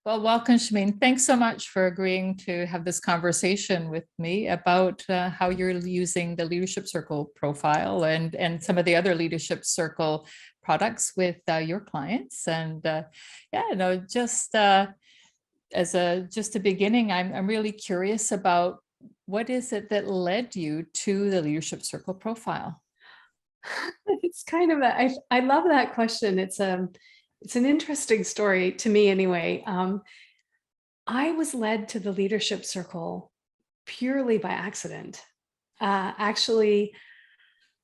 Well, welcome, Shahmeen. Thanks so much for agreeing to have this conversation with me about how you're using the Leadership Circle profile and some of the other Leadership Circle products with your clients. And just as a beginning, I'm really curious about what is it that led you to the Leadership Circle profile? It's kind of I love that question. It's an interesting story to me anyway. I was led to the Leadership Circle purely by accident. Actually,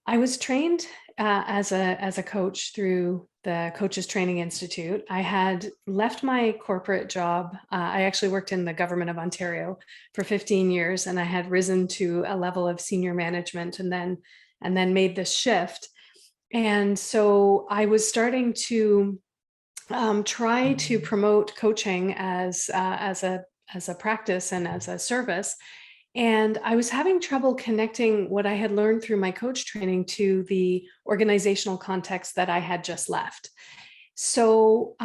I was trained as a coach through the Coaches Training Institute. I had left my corporate job. I actually worked in the government of Ontario for 15 years, and I had risen to a level of senior management, and then made this shift. And so I was starting to try to promote coaching as a practice and as a service. And I was having trouble connecting what I had learned through my coach training to the organizational context that I had just left. So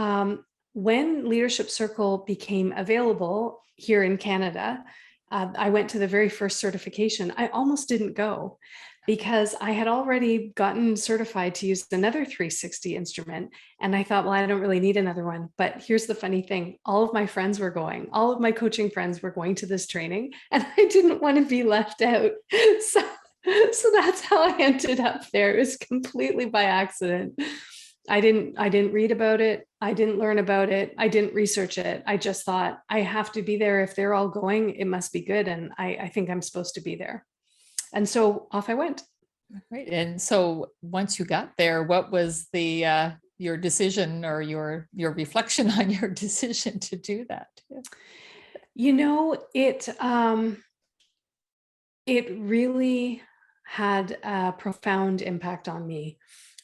when Leadership Circle became available here in Canada, I went to the very first certification. I almost didn't go because I had already gotten certified to use another 360 instrument. And I thought, well, I don't really need another one. But here's the funny thing. All of my friends were going, all of my coaching friends were going to this training, and I didn't want to be left out. So that's how I ended up there. It was completely by accident. I didn't read about it. I didn't learn about it. I didn't research it. I just thought I have to be there. If they're all going, it must be good. And I think I'm supposed to be there. And so off I went. Right. And so once you got there, what was the your decision or your reflection on your decision to do that? You know, it really had a profound impact on me.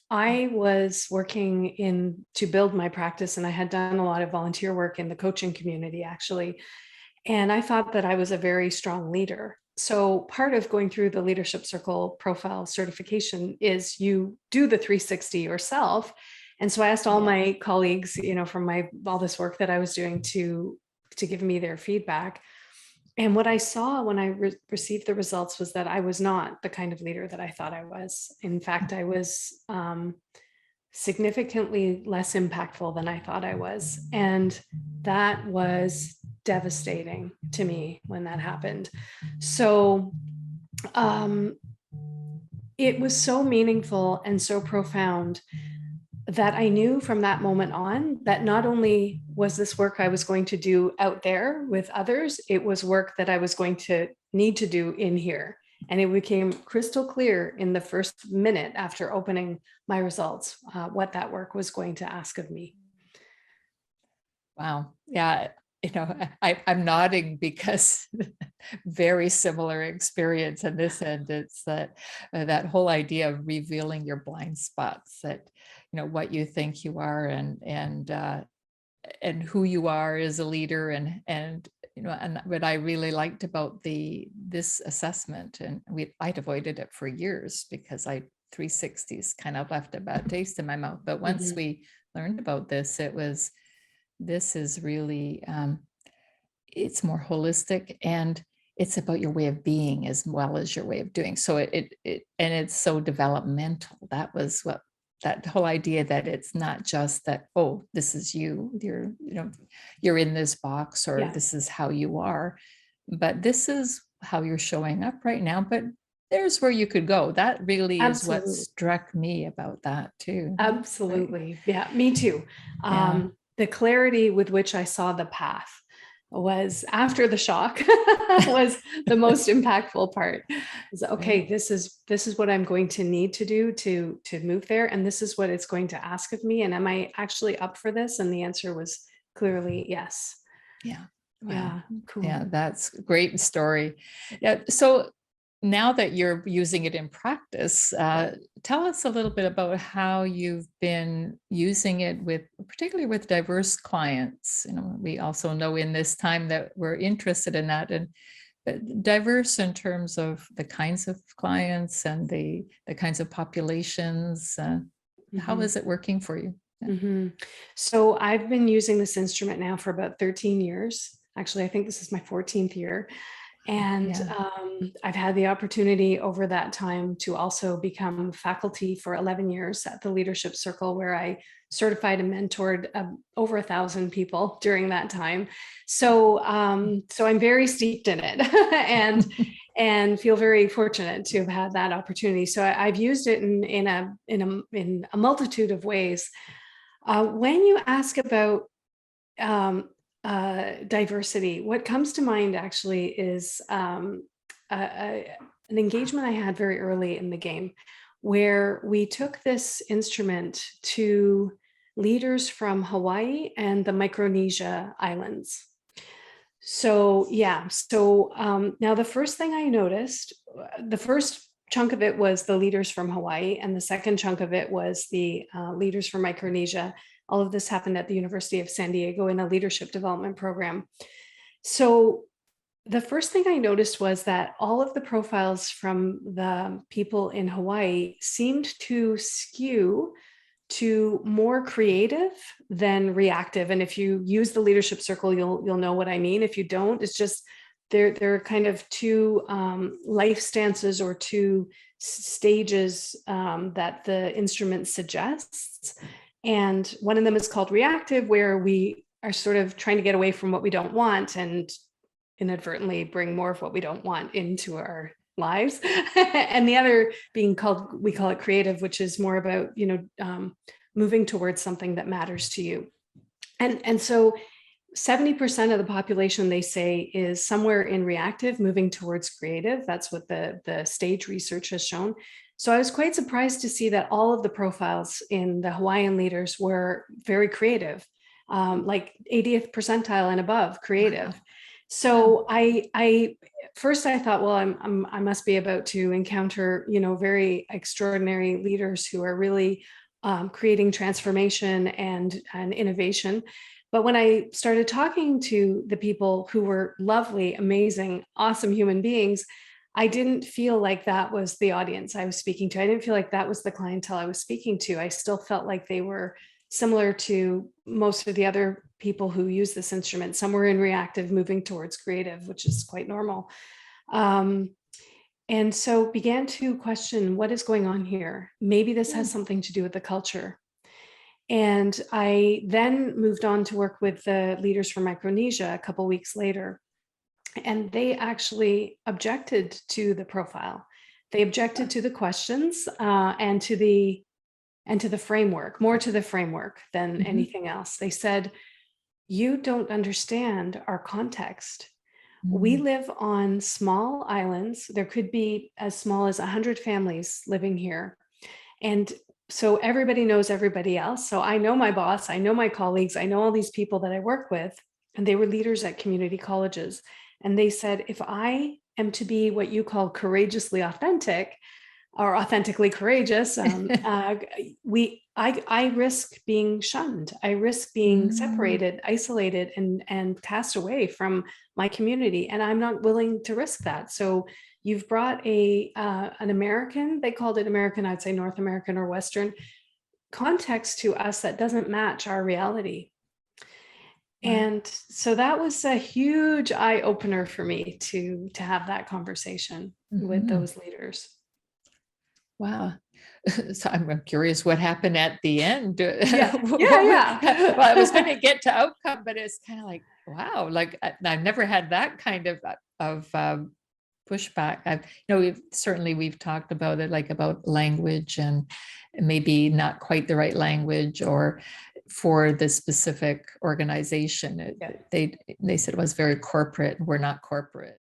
I was working to build my practice, and I had done a lot of volunteer work in the coaching community, actually. And I thought that I was a very strong leader. So part of going through the Leadership Circle profile certification is you do the 360 yourself. And so I asked all my colleagues, from all this work that I was doing to give me their feedback. And what I saw when I received the results was that I was not the kind of leader that I thought I was. In fact, I was significantly less impactful than I thought I was. And that was devastating to me when that happened. So it was so meaningful and so profound that I knew from that moment on that not only was this work I was going to do out there with others, it was work that I was going to need to do in here. And it became crystal clear in the first minute after opening my results, what that work was going to ask of me. Wow. Yeah. I'm nodding because very similar experience on this end. It's that whole idea of revealing your blind spots, that what you think you are and who you are as a leader, and what I really liked about this assessment, and I'd avoided it for years because 360s kind of left a bad taste in my mouth. But once we learned about this, this is really, it's more holistic, and it's about your way of being as well as your way of doing. So and it's so developmental. That was that whole idea that it's not just that, oh, this is you're in this box, or this is how you are, but this is how you're showing up right now. But there's where you could go. That really is what struck me about that too. Absolutely. Right. Yeah, me too. The clarity with which I saw the path was, after the shock, was the most impactful part. Is okay, this is what I'm going to need to do to move there, and this is what it's going to ask of me, and am I actually up for this? And the answer was clearly yes. Yeah. Wow. Yeah, cool. Yeah, that's a great story. Yeah. So now that you're using it in practice, tell us a little bit about how you've been using it particularly with diverse clients. We also know in this time that we're interested in that, and diverse in terms of the kinds of clients and the kinds of populations. How is it working for you? Mhm. So I've been using this instrument now for about 13 years. Actually, I think this is my 14th year. And Yeah. I've had the opportunity over that time to also become faculty for 11 years at the Leadership Circle, where I certified and mentored over 1,000 people during that time. So, so I'm very steeped in it, and feel very fortunate to have had that opportunity. So I've used it in a multitude of ways. When you ask about um, diversity, what comes to mind actually is an engagement I had very early in the game, where we took this instrument to leaders from Hawaii and the Micronesia Islands. So yeah, so now the first thing I noticed, the first chunk of it was the leaders from Hawaii, and the second chunk of it was the leaders from Micronesia. All of this happened at the University of San Diego in a leadership development program. So the first thing I noticed was that all of the profiles from the people in Hawaii seemed to skew to more creative than reactive. And if you use the leadership circle, you'll know what I mean. If you don't, it's just there are kind of two life stances or two stages that the instrument suggests. And one of them is called reactive, where we are sort of trying to get away from what we don't want and inadvertently bring more of what we don't want into our lives. And the other being called, we call it creative, which is more about, moving towards something that matters to you. And so 70% of the population, they say, is somewhere in reactive, moving towards creative. That's what the stage research has shown. So I was quite surprised to see that all of the profiles in the Hawaiian leaders were very creative, like 80th percentile and above creative. Wow. So I first I thought, well, I must be about to encounter, very extraordinary leaders who are really creating transformation and innovation. But when I started talking to the people who were lovely, amazing, awesome human beings, I didn't feel like that was the audience I was speaking to. I didn't feel like that was the clientele I was speaking to. I still felt like they were similar to most of the other people who use this instrument. Some were in reactive, moving towards creative, which is quite normal. And so began to question, what is going on here? Maybe this has something to do with the culture. And I then moved on to work with the leaders from Micronesia a couple of weeks later. And they actually objected to the profile. They objected to the questions and to the framework, more to the framework than anything else. They said, you don't understand our context. We live on small islands. There could be as small as 100 families living here. And so everybody knows everybody else. So I know my boss, I know my colleagues, I know all these people that I work with, and they were leaders at community colleges. And they said, if I am to be what you call courageously authentic, or authentically courageous, I risk being shunned. I risk being separated, isolated, and cast away from my community, and I'm not willing to risk that. So you've brought an American, they called it American, I'd say North American or Western context to us that doesn't match our reality. And so that was a huge eye opener for me to have that conversation with those leaders. Wow. So I'm curious what happened at the end. Yeah. Well, I was going to get to outcome, but it's kind of like, wow, like I've never had that kind of pushback. We've talked about it, like about language and maybe not quite the right language or for the specific organization. They said it was very corporate. We're not corporate.